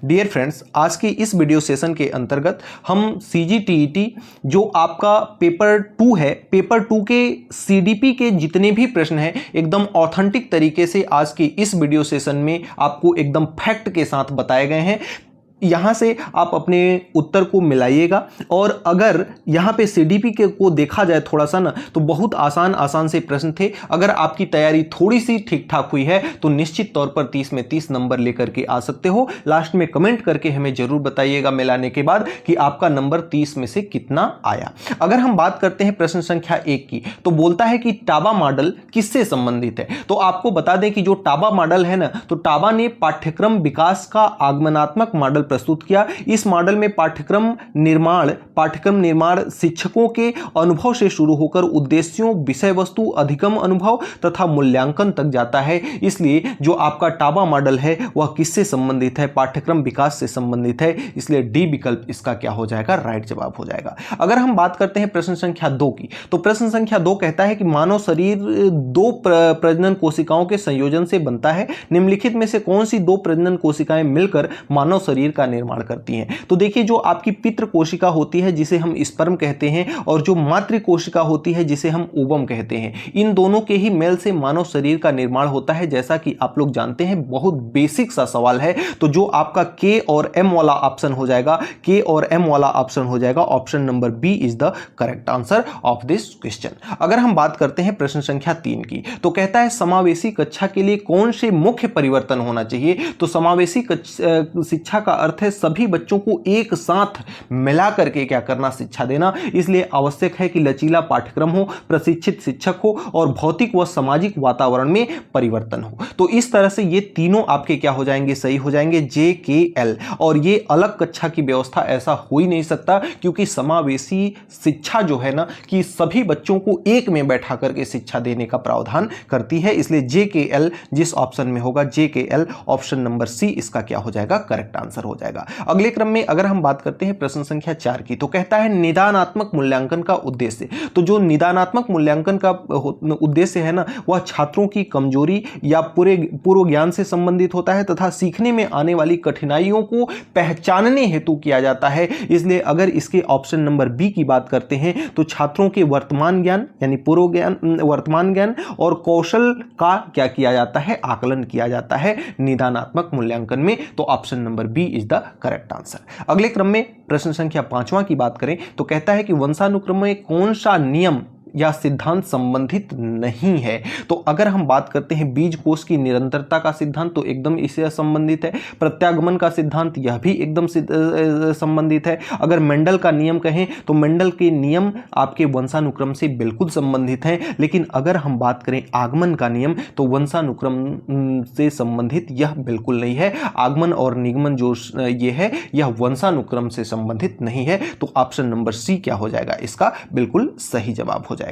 Dear friends, आज की इस वीडियो सेशन के अंतर्गत हम सीजीटीईटी जो आपका पेपर 2 है, पेपर 2 के सीडीपी के जितने भी प्रश्न हैं एकदम ऑथेंटिक तरीके से आज की इस वीडियो सेशन में आपको एकदम फैक्ट के साथ बताए गए हैं। यहाँ से आप अपने उत्तर को मिलाइएगा और अगर यहाँ पे सीडीपी के को देखा जाए थोड़ा सा ना, तो बहुत आसान से प्रश्न थे। अगर आपकी तैयारी थोड़ी सी ठीक ठाक हुई है तो निश्चित तौर पर 30 में 30 नंबर लेकर के आ सकते हो। लास्ट में कमेंट करके हमें जरूर बताइएगा मिलाने के बाद कि आपका नंबर 30 में से कितना आया। अगर हम बात करते हैं प्रश्न संख्या 1 की, तो बोलता है कि टाबा मॉडल किससे संबंधित है। तो आपको बता दें कि जो टाबा मॉडल है ना, तो टाबा ने पाठ्यक्रम विकास का आगमनात्मक मॉडल प्रस्तुत किया। इस मॉडल में पाठ्यक्रम निर्माण शिक्षकों के अनुभव से शुरू होकर उद्देश्यों, विषय वस्तु, अधिगम अनुभव तथा मूल्यांकन तक जाता है। इसलिए जो आपका टाबा मॉडल है वह किससे संबंधित है? पाठ्यक्रम विकास से संबंधित है। इसलिए डी विकल्प इसका क्या हो जाएगा? राइट जवाब हो जाएगा। अगर हम बात करते हैं प्रश्न संख्या 2 की, तो प्रश्न संख्या 2 कहता है कि मानव शरीर 2 प्रजनन कोशिकाओं के संयोजन से बनता है। निम्नलिखित में से कौन सी 2 प्रजनन कोशिकाएं मिलकर मानव शरीर का निर्माण करती हैं? तो देखिए, जो आपकी पितृ कोशिका होती है जिसे हम स्पर्म कहते हैं, और जो मातृ कोशिका होती है जिसे हम ओवम कहते हैं, इन दोनों के ही मेल से मानव शरीर का निर्माण होता है। जैसा कि आप लोग जानते हैं, बहुत बेसिक सा सवाल है। तो जो आपका के और एम वाला ऑप्शन हो जाएगा, के और एम वाला ऑप्शन हो जाएगा, option number B is the correct answer of this question. अगर हम बात करते हैं प्रश्न संख्या 3 की, तो कहता है समावेशी कक्षा के लिए कौन से मुख्य परिवर्तन होना चाहिए। तो समावेशी शिक्षा का अर्थ है सभी बच्चों को एक साथ मिला करके क्या करना, शिक्षा देना। इसलिए आवश्यक है कि लचीला पाठ्यक्रम हो, प्रशिक्षित शिक्षक हो और भौतिक व सामाजिक वातावरण में परिवर्तन हो। तो इस तरह से ये तीनों आपके क्या हो जाएंगे? सही हो जाएंगे, जे के एल। और ये अलग कक्षा की व्यवस्था ऐसा हो ही नहीं सकता, क्योंकि समावेशी शिक्षा जो है ना, कि सभी बच्चों को एक में बैठा करके शिक्षा देने का प्रावधान करती है। इसलिए जे के एल जिस ऑप्शन में होगा, जे के एल ऑप्शन नंबर सी इसका क्या हो जाएगा? करेक्ट आंसर हो जाएगा। अगले क्रम में अगर हम बात करते हैं प्रश्न संख्या 4 की, तो कहता है निदानात्मक मूल्यांकन का उद्देश्य। तो जो निदानात्मक मूल्यांकन का उद्देश्य है ना, वह छात्रों की कमजोरी या पूर्व ज्ञान से संबंधित होता है तथा सीखने में आने वाली कठिनाइयों को पहचानने हेतु किया जाता है। इसलिए अगर इसके ऑप्शन नंबर बी की बात करते हैं, तो छात्रों के वर्तमान ज्ञान यानी पूर्व ज्ञान, वर्तमान ज्ञान और कौशल का क्या किया जाता है? आकलन किया जाता है निदानात्मक मूल्यांकन में। तो option number B is the correct answer. अगले क्रम में प्रश्न संख्या 5वां की बात करें, तो कहता है कि वंशानुक्रम में कौन सा नियम या सिद्धांत संबंधित नहीं है। तो अगर हम बात करते हैं बीज कोष की निरंतरता का सिद्धांत, तो एकदम इससे संबंधित है। प्रत्यागमन का सिद्धांत, यह भी एकदम संबंधित है। अगर मेंडल का नियम कहें, तो मेंडल के नियम आपके वंशानुक्रम से बिल्कुल संबंधित हैं। लेकिन अगर हम बात करें आगमन का नियम, तो वंशानुक्रम से संबंधित यह बिल्कुल नहीं है। आगमन और निगमन जो ये है, यह वंशानुक्रम से संबंधित नहीं है। तो ऑप्शन नंबर सी क्या हो जाएगा? इसका बिल्कुल सही जवाब हो जाएगा।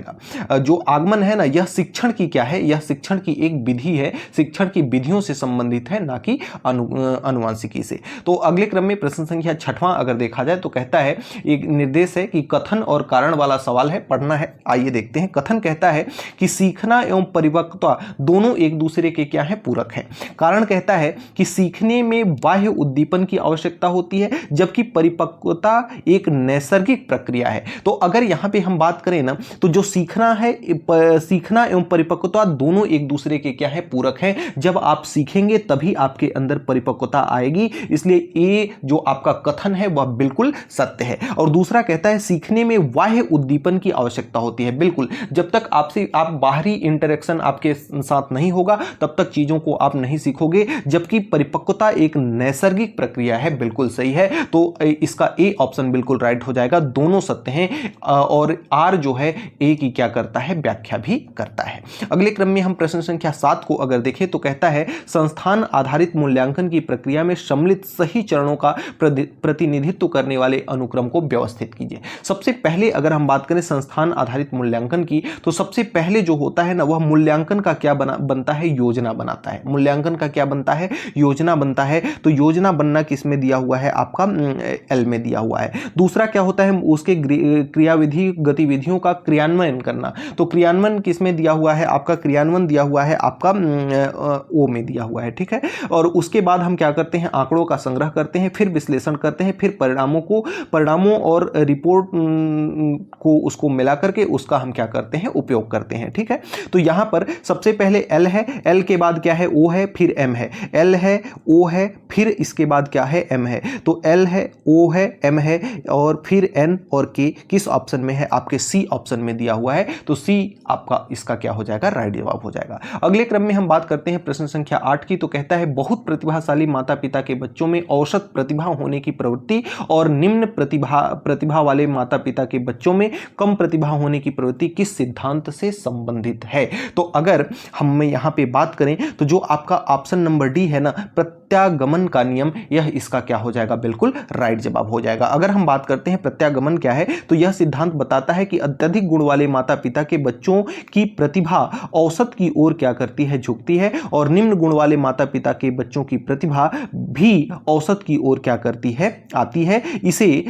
जो आगमन है ना, यह शिक्षण की क्या है? यह शिक्षण की एक विधि है, शिक्षण की विधियों से संबंधित है, ना कि अनुवांशिकी से। तो अगले क्रम में प्रश्न संख्या 6वां अगर देखा जाए, तो कहता है, एक निर्देश है कि कथन और कारण वाला सवाल है, पढ़ना है। आइए देखते हैं। कथन कहता है कि सीखना एवं परिपक्वता दोनों एक दूसरे के क्या है? पूरक है। कारण कहता है कि सीखने में बाह्य उद्दीपन की आवश्यकता होती है, जबकि परिपक्वता एक नैसर्गिक प्रक्रिया है। तो अगर यहां पे हम बात करें ना, तो जो सीखना है, सीखना एवं परिपक्वता दोनों एक दूसरे के क्या है? पूरक है। जब आप सीखेंगे तभी आपके अंदर परिपक्वता आएगी। इसलिए ए जो आपका कथन है वह बिल्कुल सत्य है। और दूसरा कहता है सीखने में बाह्य उद्दीपन की आवश्यकता होती है। बिल्कुल, जब तक आपसे बाहरी इंटरेक्शन आपके साथ नहीं होगा तब तक चीजों को आप नहीं सीखोगे, जबकि परिपक्वता एक नैसर्गिक प्रक्रिया है। बिल्कुल सही है। तो इसका ए ऑप्शन बिल्कुल राइट हो जाएगा। दोनों सत्य हैं और आर जो है ए की क्या करता है? व्याख्या भी करता है। अगले क्रम में हम प्रश्न संख्या 7 को अगर देखें, तो कहता है संस्थान आधारित मूल्यांकन की प्रक्रिया में सम्मिलित सही चरणों का प्रतिनिधित्व करने वाले अनुक्रम को व्यवस्थित कीजिए। सबसे पहले अगर हम बात करें संस्थान आधारित मूल्यांकन की, तो सबसे पहले जो होता है ना, वह मूल्यांकन का क्या बनता है? योजना बनाता है। मूल्यांकन का क्या बनता है? योजना बनता है। तो योजना बनना किस में दिया हुआ है? आपका एल में दिया हुआ है। दूसरा क्या होता है? उसके क्रियाविधि गतिविधियों का क्रियान्वयन क्रियान्वयन करना। तो क्रियान्वयन किसमें दिया हुआ है आपका, क्रियान्वयन दिया हुआ है आपका ओ में दिया हुआ है, ठीक है। और उसके बाद हम क्या करते हैं, आंकड़ों का संग्रह करते हैं, फिर विश्लेषण करते हैं, फिर परिणामों और रिपोर्ट को उसको मिला करके उसका हम क्या करते हैं, उपयोग करते हैं, ठीक है। तो यहां पर सबसे पहले एल है, एल के बाद क्या है, ओ है, फिर एम है, एल है, ओ है, फिर इसके बाद क्या है, एम है। तो एल है, ओ है, एम है और फिर एन और के किस ऑप्शन में है, आपके सी ऑप्शन में दिया हुआ है। तो सी आपका इसका क्या हो जाएगा, राइट जवाब हो जाएगा। अगले क्रम में हम बात करते हैं प्रश्न संख्या 8 की। तो कहता है बहुत प्रतिभाशाली माता पिता के बच्चों में औसत प्रतिभा होने की प्रवृत्ति और निम्न प्रतिभा वाले माता पिता के बच्चों में कम प्रतिभा होने की प्रवृत्ति किस सिद्धांत से संबंधित है। तो अगर हम यहां पे बात करें तो जो आपका ऑप्शन नंबर डी है ना, प्रत्यागमन का नियम, यह इसका क्या हो जाएगा, बिल्कुल राइट जवाब हो जाएगा। अगर हम बात करते हैं प्रत्यागमन क्या है, तो यह सिद्धांत बताता है कि अत्यधिक गुण वाले माता पिता के बच्चों की प्रतिभा औसत की ओर क्या करती है, झुकती है, और निम्न गुण वाले माता पिता के बच्चों की प्रतिभा भी औसत की ओर क्या करती है, आती है। इसे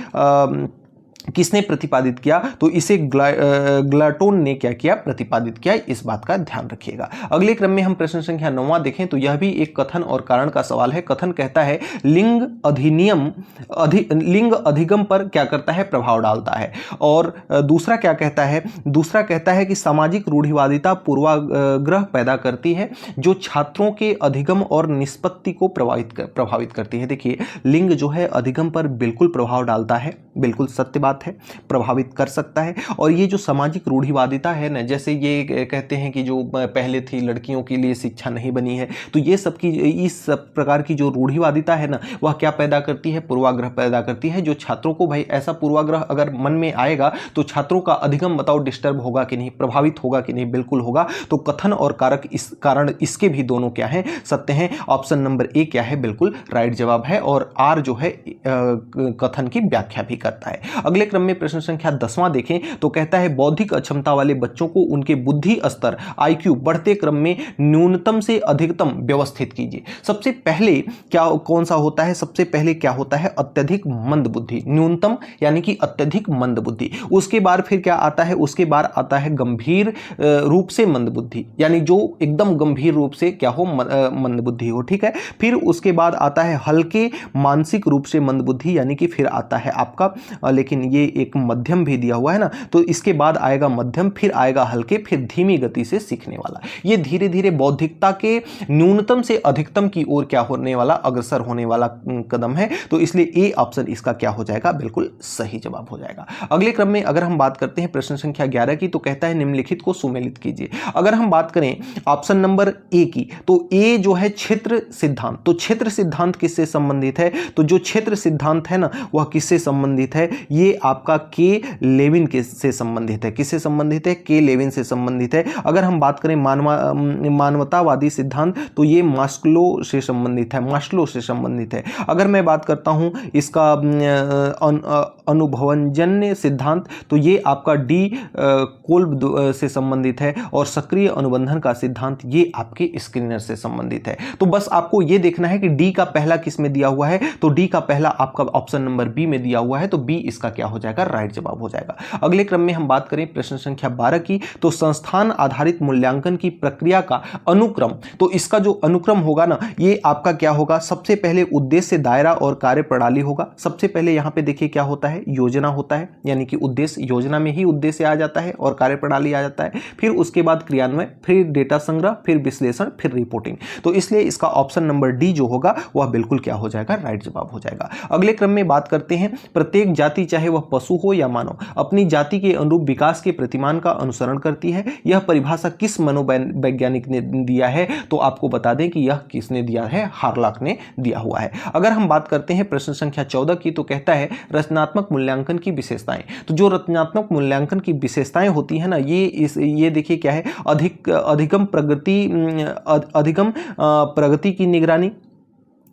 किसने प्रतिपादित किया, तो इसे ग्लाटोन ने क्या किया, प्रतिपादित किया। इस बात का ध्यान रखिएगा। अगले क्रम में हम प्रश्न संख्या 9 देखें तो यह भी एक कथन और कारण का सवाल है। कथन कहता है लिंग अधिगम पर क्या करता है, प्रभाव डालता है। और दूसरा क्या कहता है, दूसरा कहता है कि सामाजिक रूढ़िवादिता पूर्वाग्रह पैदा करती है जो छात्रों के अधिगम और निष्पत्ति को प्रभावित करती है। देखिए लिंग जो है अधिगम पर बिल्कुल प्रभाव डालता है, बिल्कुल सत्य बात है, प्रभावित कर सकता है। और ये जो सामाजिक रूढ़िवादिता है ना, जैसे ये कहते हैं कि जो पहले थी लड़कियों के लिए शिक्षा नहीं बनी है, तो ये सब की इस सब प्रकार की जो रूढ़िवादिता है ना, वह क्या पैदा करती है, पूर्वाग्रह पैदा करती है। जो छात्रों को, भाई ऐसा पूर्वाग्रह अगर मन में आएगा तो छात्रों का अधिगम बताओ डिस्टर्ब होगा कि नहीं, प्रभावित होगा कि नहीं, बिल्कुल होगा। तो कथन और कारक इस कारण इसके भी दोनों क्या है, सत्य हैं। ऑप्शन नंबर ए क्या है, बिल्कुल राइट जवाब है। और आर जो है कथन की व्याख्या भी करता है। अगले क्रम में प्रश्न संख्या 10वां देखें तो कहता है बौद्धिक अक्षमता वाले बच्चों को उनके बुद्धि स्तर IQ बढ़ते क्रम में न्यूनतम से अधिकतम व्यवस्थित कीजिए। सबसे पहले क्या कौन सा होता है, सबसे पहले क्या होता है, अत्यधिक मंद बुद्धि, न्यूनतम यानी कि अत्यधिक मंद बुद्धि। उसके बाद फिर क्या आता है, उसके बाद आता है गंभीर रूप से मंद बुद्धि, यानी जो एकदम गंभीर रूप से क्या हो, मंद बुद्धि हो, ठीक है। फिर उसके बाद आता है हल्के मानसिक रूप से मंद बुद्धि, यानी कि फिर आता है आपका, लेकिन ये एक मध्यम भी दिया हुआ है ना, तो इसके बाद आएगा मध्यम, फिर आएगा हल्के, फिर धीमी गति से सीखने वाला। ये धीरे धीरे बौद्धिकता के न्यूनतम से अधिकतम की ओर क्या होने वाला, अग्रसर होने वाला कदम है। तो इसलिए ए ऑप्शन इसका क्या हो जाएगा, बिल्कुल सही जवाब हो जाएगा। अगले क्रम में अगर हम बात करते हैं प्रश्न संख्या 11 की, तो कहता है निम्नलिखित को सुमेलित कीजिए। अगर हम बात करें ऑप्शन नंबर ए की, तो ए जो है क्षेत्र सिद्धांत। तो क्षेत्र सिद्धांत किससे संबंधित है, तो जो क्षेत्र सिद्धांत है ना, वह किससे संबंधित है, ये आपका के लेविन से संबंधित है। किससे संबंधित है, के लेविन से संबंधित है। अगर हम बात करें मानवतावादी सिद्धांत, तो ये मास्लो से संबंधित है, मास्लो से संबंधित है। अगर मैं बात करता हूं इसका अनुभवजन्य सिद्धांत, तो ये आपका डी कोल्ब से संबंधित है। और सक्रिय अनुबंधन का सिद्धांत ये आपके स्क्रीनर से संबंधित है। तो बस आपको ये देखना है कि डी का पहला किस में दिया हुआ है, तो डी का पहला आपका ऑप्शन नंबर बी में दिया हुआ है, तो बी इसका क्या हो जाएगा, राइट जवाब हो जाएगा। अगले क्रम में हम बात करें प्रश्न संख्या 12 की, तो संस्थान आधारित मूल्यांकन की प्रक्रिया का अनुक्रम। तो इसका जो अनुक्रम होगा ना, ये आपका क्या होगा, सबसे पहले उद्देश्य, दायरा और कार्य प्रणाली होगा। सबसे पहले यहां पे देखिए क्या होता है, योजना होता है, यानी कि उद्देश्य, योजना में ही उद्देश्य आ जाता है और कार्य प्रणाली आ जाता है। फिर उसके बाद क्रियान्वयन, फिर डेटा संग्रह, फिर विश्लेषण, फिर रिपोर्टिंग। तो इसलिए इसका ऑप्शन नंबर डी जो होगा वह बिल्कुल क्या हो जाएगा, राइट जवाब हो जाएगा। अगले क्रम में बात करते हैं प्रत्येक जाति, चाहे वह पशु हो या मानव, अपनी जाति के अनुरूप विकास के प्रतिमान का अनुसरण करती है। यह परिभाषा किस मनोवैज्ञानिक ने दिया है, तो आपको बता दें कि यह किसने दिया है, हार्लॉक ने दिया हुआ है। अगर हम बात करते हैं प्रश्न संख्या 14 की, तो कहता है रचनात्मक मूल्यांकन की विशेषताएं। तो जो रचनात्मक मूल्यांकन की विशेषताएं होती है ना, ये देखिए क्या है, अधिगम प्रगति की निगरानी,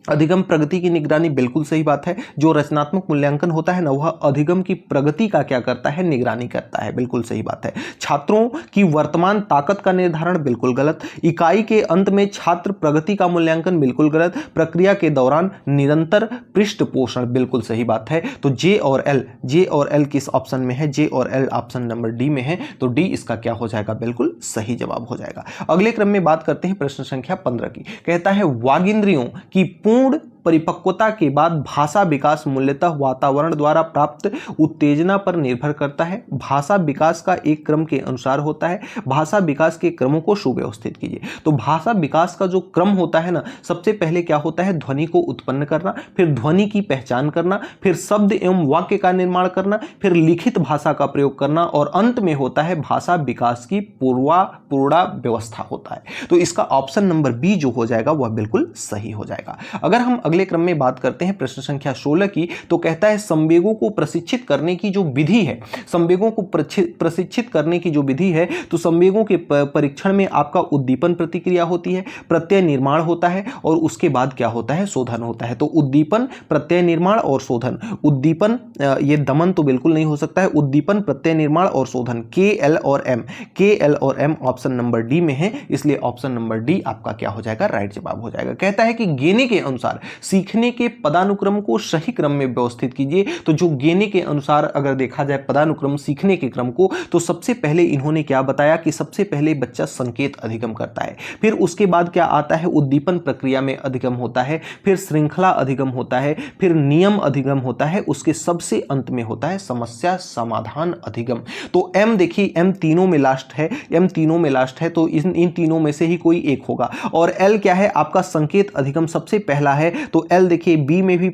अधिगम प्रगति की निगरानी, बिल्कुल सही बात है। जो रचनात्मक मूल्यांकन होता है ना, वह अधिगम की प्रगति का क्या करता है, निगरानी करता है, बिल्कुल सही बात है। छात्रों की वर्तमान ताकत का निर्धारण, बिल्कुल गलत। इकाई के अंत में छात्र प्रगति का मूल्यांकन, बिल्कुल गलत। प्रक्रिया के दौरान निरंतर पृष्ठ पोषण, बिल्कुल सही बात है। तो जे और एल किस ऑप्शन में है, जे और एल ऑप्शन नंबर डी में है, तो डी इसका क्या हो जाएगा, बिल्कुल सही जवाब हो जाएगा। अगले क्रम में बात करते हैं प्रश्न संख्या 15 की। कहता है वागिंद्रियों की पूर्ण परिपक्वता के बाद भाषा विकास मूलतः वातावरण द्वारा प्राप्त उत्तेजना पर निर्भर करता है। भाषा विकास का एक क्रम के अनुसार होता है। भाषा विकास के क्रमों को सुव्यवस्थित कीजिए। तो भाषा विकास का जो क्रम होता है ना, सबसे पहले क्या होता है, ध्वनि को उत्पन्न करना, फिर ध्वनि की पहचान करना, फिर शब्द एवं वाक्य का निर्माण करना, फिर लिखित भाषा का प्रयोग करना, और अंत में होता है भाषा विकास की पूर्णा व्यवस्था होता है। तो इसका ऑप्शन नंबर बी जो हो जाएगा वह बिल्कुल सही हो जाएगा। अगर हम अगले क्रम में बात करते हैं प्रश्न संख्या 16 की, तो कहता है संवेगों को प्रशिक्षित करने की जो विधि है, संवेगों को प्रशिक्षित करने की जो विधि है, तो संवेगों के परीक्षण में आपका उद्दीपन प्रतिक्रिया होती है, प्रत्यय निर्माण होता है, और उसके बाद क्या होता है, शोधन होता है। तो उद्दीपन, प्रत्यय निर्माण और शोधन। उद्दीपन, ये दमन तो बिल्कुल नहीं हो सकता है। उद्दीपन, प्रत्यय निर्माण और शोधन, के एल और एम ऑप्शन नंबर डी में है, इसलिए ऑप्शन नंबर डी आपका क्या हो जाएगा, राइट जवाब हो जाएगा। कहता है कि गेने के अनुसार सीखने के पदानुक्रम को सही क्रम में व्यवस्थित कीजिए। तो जो गेने के अनुसार अगर देखा जाए पदानुक्रम सीखने के क्रम को, तो सबसे पहले इन्होंने क्या बताया कि सबसे पहले बच्चा संकेत अधिगम करता है, फिर उसके बाद क्या आता है, उद्दीपन प्रक्रिया में अधिगम होता है, फिर श्रृंखला अधिगम होता है, फिर नियम अधिगम होता है, उसके सबसे अंत में होता है समस्या समाधान अधिगम। तो एम देखिए, एम तीनों में लास्ट है, एम तीनों में लास्ट है, तो इन तीनों में से ही कोई एक होगा। और एल क्या है, आपका संकेत अधिगम सबसे पहला है, तो एल देखिए बी में भी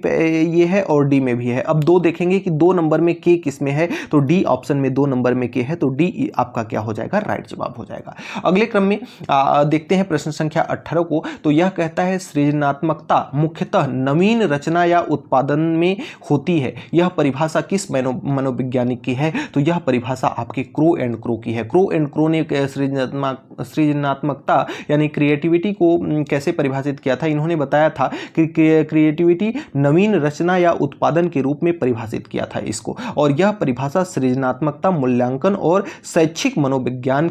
ये है और डी में भी है। अब दो देखेंगे कि 2 नंबर में के किस में है, तो डी ऑप्शन में 2 नंबर में के है, तो डी आपका क्या हो जाएगा, राइट जवाब हो जाएगा। अगले क्रम में देखते हैं प्रश्न संख्या 18 को। तो यह कहता है सृजनात्मकता मुख्यतः नवीन रचना या उत्पादन में होती है। यह परिभाषा किस मनोवैज्ञानिक की है, तो यह परिभाषा आपके क्रो एंड क्रो की है। क्रो एंड क्रो ने सृजनात्मकता यानी क्रिएटिविटी को कैसे परिभाषित किया था, इन्होंने बताया था कि क्रिएटिविटी नवीन रचना या उत्पादन के रूप में परिभाषित किया था इसको, और यह परिभाषा सृजनात्मकता मूल्यांकन और शैक्षिक मनोविज्ञान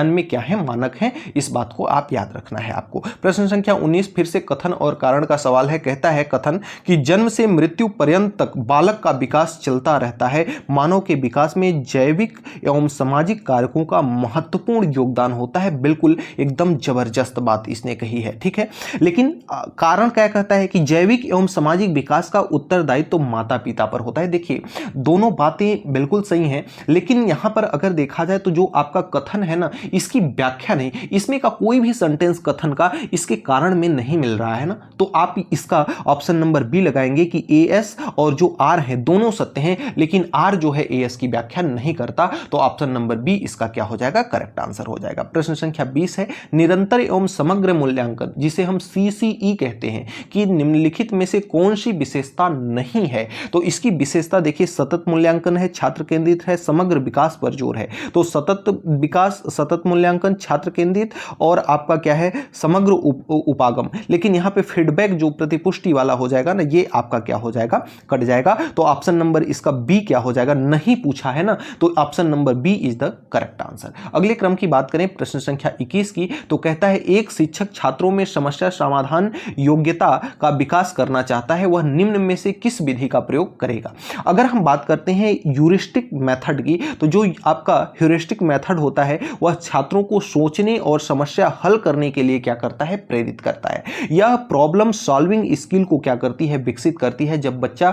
में क्या है, मानक है। इस बात को आप याद रखना है आपको। प्रश्न संख्या 19 फिर से कथन और कारण का सवाल है। कहता है कथन कि जन्म से मृत्यु पर्यंत तक बालक का विकास चलता रहता है। मानव के विकास में जैविक एवं सामाजिक कारकों का महत्वपूर्ण योगदान होता है। बिल्कुल एकदम जबरदस्त बात इसने कही है, ठीक है। लेकिन कारण क्या कहता है कि जैविक एवं सामाजिक विकास का उत्तरदायित्व तो माता पिता पर होता है। देखिए दोनों बातें बिल्कुल सही हैं, लेकिन यहां पर अगर देखा जाए तो जो आपका कथन है ना, इसकी व्याख्या नहीं, इसमें का कोई भी सेंटेंस कथन का इसके कारण में नहीं मिल रहा है ना, तो आप इसका ऑप्शन नंबर बी लगाएंगे कि एएस और जो आर है दोनों सत्य हैं, लेकिन आर जो है एएस की व्याख्या नहीं करता, तो ऑप्शन नंबर बी इसका क्या हो जाएगा, करेक्ट आंसर हो जाएगा। प्रश्न संख्या 20 है निरंतर एवं समग्र मूल्यांकन, जिसे हम सीसीई कहते हैं, कि निम्नलिखित में से कौन सी विशेषता नहीं है। तो इसकी विशेषता देखिए सतत मूल्यांकन है, छात्र केंद्रित है, समग्र विकास पर जोर है। तो सतत विकास, सतत मूल्यांकन, छात्र केंद्रित और आपका क्या है, समग्र उपागम। लेकिन यहां पे फीडबैक जो प्रतिपुष्टि वाला हो जाएगा ना, ये आपका क्या हो जाएगा, कट जाएगा। तो ऑप्शन नंबर इसका बी क्या हो जाएगा, नहीं पूछा है ना, तो option number B is the correct answer. अगले क्रम की बात करें प्रश्न संख्या 21 की, तो कहता है एक शिक्षक छात्रों में समस्या समाधान योग्यता का विकास करना चाहता है, वह निम्न में से किस विधि का प्रयोग करेगा। अगर हम बात करते हैं ह्यूरिस्टिक मेथड की, तो जो आपका ह्यूरिस्टिक मेथड होता है वह छात्रों को सोचने और समस्या हल करने के लिए क्या करता है, प्रेरित करता है। यह प्रॉब्लम सॉल्विंग स्किल को क्या करती है, विकसित करती है। जब बच्चा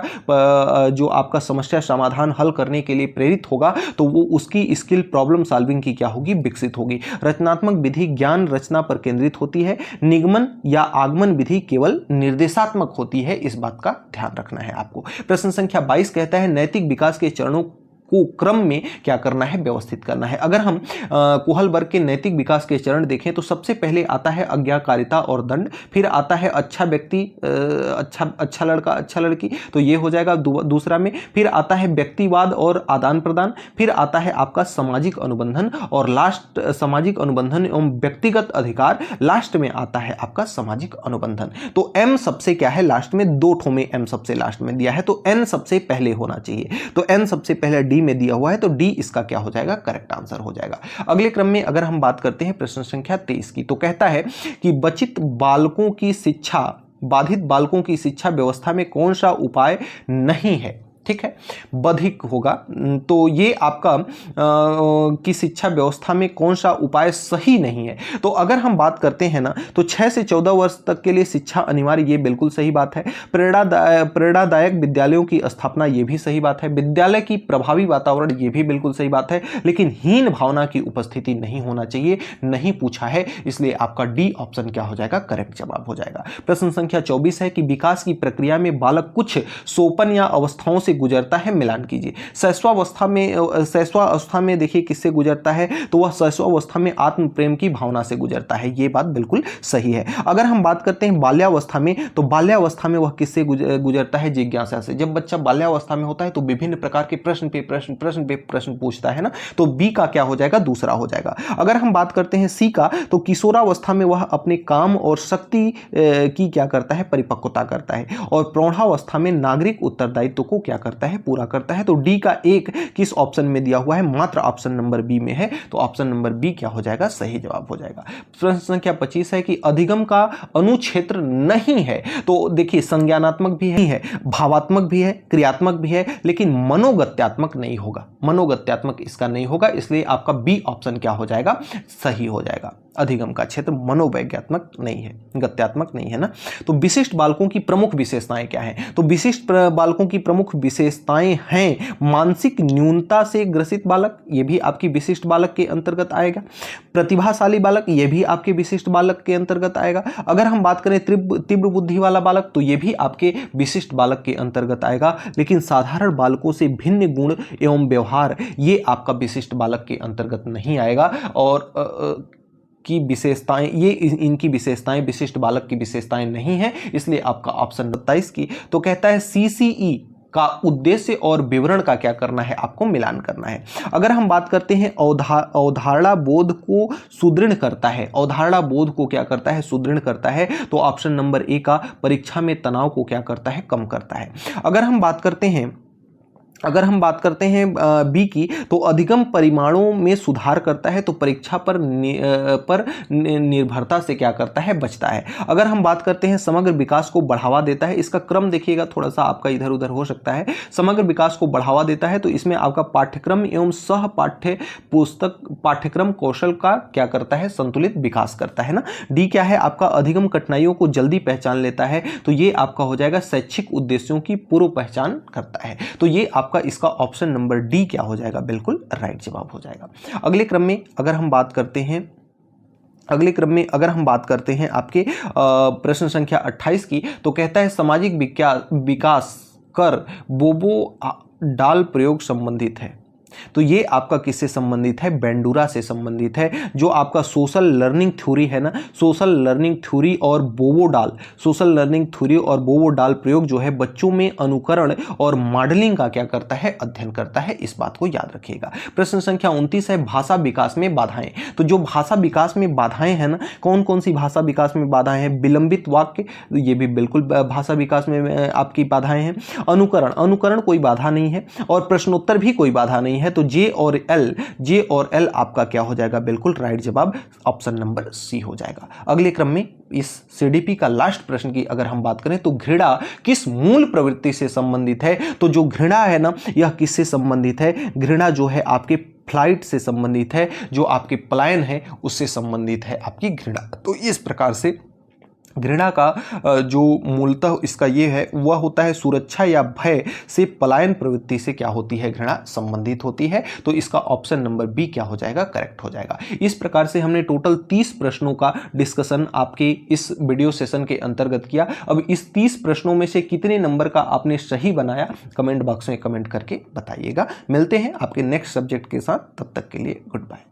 जो आपका समस्या समाधान हल करने के लिए प्रेरित होगा, तो वो उसकी स्किल प्रॉब्लम सॉल्विंग की क्या होगी, विकसित होगी। रचनात्मक विधि ज्ञान रचना पर केंद्रित होती है। निगमन या आगमन विधि केवल निर्देशात्मक होती है, इस बात का ध्यान रखना है आपको। प्रश्न संख्या 22 कहता है नैतिक विकास के चरणों को क्रम में क्या करना है, व्यवस्थित करना है। अगर हम कोहलबर्ग के नैतिक विकास के चरण देखें तो सबसे पहले आता है आज्ञाकारिता और दंड, फिर आता है अच्छा व्यक्ति, अच्छा लड़का, अच्छा लड़की, तो ये हो जाएगा दूसरा में। फिर आता है व्यक्तिवाद और आदान प्रदान, फिर आता है आपका सामाजिक अनुबंधन, और लास्ट सामाजिक अनुबंधन एवं व्यक्तिगत अधिकार, लास्ट में आता है आपका सामाजिक अनुबंधन। तो एम सबसे क्या है, लास्ट में 2 ठो में एम सबसे लास्ट में दिया है, तो एन सबसे पहले होना चाहिए। तो एन सबसे पहले डी में दिया हुआ है, तो डी इसका क्या हो जाएगा, करेक्ट आंसर हो जाएगा। अगले क्रम में अगर हम बात करते हैं प्रश्न संख्या 23 की, तो कहता है कि बाधित बालकों की शिक्षा व्यवस्था में कौन सा उपाय नहीं है। ठीक है, बधिक होगा, तो ये आपका की शिक्षा व्यवस्था में कौन सा उपाय सही नहीं है। तो अगर हम बात करते हैं ना, तो 6 से 14 वर्ष तक के लिए शिक्षा अनिवार्य, ये बिल्कुल सही बात है। प्रेरणादायक विद्यालयों की स्थापना, ये भी सही बात है। विद्यालय की प्रभावी वातावरण, ये भी बिल्कुल सही बात है। लेकिन हीन भावना की उपस्थिति नहीं होना चाहिए, नहीं पूछा है, इसलिए आपका डी ऑप्शन क्या हो जाएगा, करेक्ट जवाब हो जाएगा। प्रश्न संख्या 24 है कि विकास की प्रक्रिया में बालक कुछ सोपान या अवस्थाओं से गुजरता है, मिलान कीजिए। शैशवावस्था में देखिए किससे गुजरता है, तो वह शैशवावस्था में आत्म प्रेम की भावना से गुजरता है, ये बात बिल्कुल सही है। अगर हम बात करते हैं बाल्यावस्था में, तो बाल्यावस्था में वह किससे गुजरता है, जिज्ञासा से। जब बच्चा बाल्यावस्था में होता है तो विभिन्न प्रकार के प्रश्न पे प्रश्न पूछता है ना, तो बी का क्या हो जाएगा, दूसरा हो जाएगा। अगर हम बात करते हैं सी का, तो किशोरावस्था में वह अपने काम और शक्ति की क्या करता है, परिपक्वता करता है, और प्रौढ़ावस्था में नागरिक उत्तरदायित्व को क्या करता है, पूरा करता है। तो डी का 1 किस ऑप्शन में दिया हुआ है, मात्र ऑप्शन नंबर बी में है, तो ऑप्शन नंबर बी क्या हो जाएगा, सही जवाब हो जाएगा। प्रश्न संख्या 25 है कि अधिगम का अनुक्षेत्र नहीं है। तो देखिए संज्ञानात्मक भी है, भावात्मक भी है, क्रियात्मक भी है, लेकिन मनोगत्यात्मक नहीं होगा, मनोगत्यात्मक इसका नहीं होगा, इसलिए आपका बी ऑप्शन क्या हो जाएगा, सही हो जाएगा। अधिगम का क्षेत्र मनोवैज्ञात्मक नहीं है, गत्यात्मक नहीं है ना। तो विशिष्ट बालकों की प्रमुख विशेषताएं क्या हैं, तो विशिष्ट बालकों की प्रमुख विशेषताएं हैं मानसिक न्यूनता से ग्रसित बालक, ये भी आपकी विशिष्ट बालक के अंतर्गत आएगा। प्रतिभाशाली बालक, ये भी आपके विशिष्ट बालक के अंतर्गत आएगा। अगर हम बात करें तीव्र बुद्धि वाला बालक, तो ये भी आपके विशिष्ट बालक के अंतर्गत आएगा। लेकिन साधारण बालकों से भिन्न गुण एवं व्यवहार, ये आपका विशिष्ट बालक के अंतर्गत नहीं आएगा। और की विशेषताएं, ये इनकी विशेषताएं विशिष्ट बालक की विशेषताएं नहीं है, इसलिए आपका ऑप्शन 27 की, तो कहता है सीसीई का उद्देश्य और विवरण का क्या करना है, आपको मिलान करना है। अगर हम बात करते हैं अवधारणा बोध को सुदृढ़ करता है, अवधारणा बोध को क्या करता है, सुदृढ़ करता है, तो ऑप्शन नंबर ए का परीक्षा में तनाव को क्या करता है, कम करता है। अगर हम बात करते हैं बी की, तो अधिगम परिमाणों में सुधार करता है, तो परीक्षा पर निर्भरता से क्या करता है, बचता है। अगर हम बात करते हैं समग्र विकास को बढ़ावा देता है, इसका क्रम देखिएगा थोड़ा सा आपका इधर उधर हो सकता है। समग्र विकास को बढ़ावा देता है, तो इसमें आपका पाठ्यक्रम एवं सह पाठ्य पुस्तक पाठ्यक्रम कौशल का क्या करता है, संतुलित विकास करता है ना। डी क्या है आपका, अधिगम कठिनाइयों को जल्दी पहचान लेता है, तो ये आपका हो जाएगा शैक्षिक उद्देश्यों की पूर्व पहचान करता है, तो ये आपका इसका ऑप्शन नंबर डी क्या हो जाएगा, बिल्कुल राइट जवाब हो जाएगा। अगले क्रम में अगर हम बात करते हैं आपके प्रश्न संख्या 28 की, तो कहता है सामाजिक विकास कर बोबो डाल प्रयोग संबंधित है। तो ये आपका किससे संबंधित है, बेंडूरा से संबंधित है। जो आपका सोशल लर्निंग थ्योरी है ना, सोशल लर्निंग थ्योरी और बोबोडाल, सोशल लर्निंग थ्योरी और बोबोडाल प्रयोग जो है बच्चों में अनुकरण और मॉडलिंग का क्या करता है, अध्ययन करता है, इस बात को याद रखिएगा। प्रश्न संख्या 29 है भाषा विकास में बाधाएं। तो जो भाषा विकास में बाधाएं हैं ना, कौन कौन सी भाषा विकास में बाधाएं हैं, विलंबित वाक्य, ये भी बिल्कुल भाषा विकास में आपकी बाधाएं हैं। अनुकरण कोई बाधा नहीं है, और प्रश्नोत्तर भी कोई बाधा नहीं है। तो जे और एल आपका क्या हो जाएगा, बिल्कुल राइट जवाब ऑप्शन नंबर सी हो जाएगा। अगले क्रम में इस सीडीपी का लास्ट प्रश्न की अगर हम बात करें, तो घृणा किस मूल प्रवृत्ति से संबंधित है। तो जो घृणा है ना, यह किससे संबंधित है, घृणा जो है आपके फ्लाइट से संबंधित है, जो आपके पलायन है उससे संबंधित है आपकी घृणा। तो इस प्रकार से घृणा का जो मूलतः इसका ये है वह होता है सुरक्षा या भय से पलायन प्रवृत्ति से क्या होती है, घृणा संबंधित होती है। तो इसका ऑप्शन नंबर बी क्या हो जाएगा, करेक्ट हो जाएगा। इस प्रकार से हमने टोटल 30 प्रश्नों का डिस्कशन आपके इस वीडियो सेशन के अंतर्गत किया। अब इस 30 प्रश्नों में से कितने नंबर का आपने सही बनाया कमेंट बॉक्स में कमेंट करके बताइएगा। मिलते हैं आपके नेक्स्ट सब्जेक्ट के साथ, तब तक के लिए गुड बाय।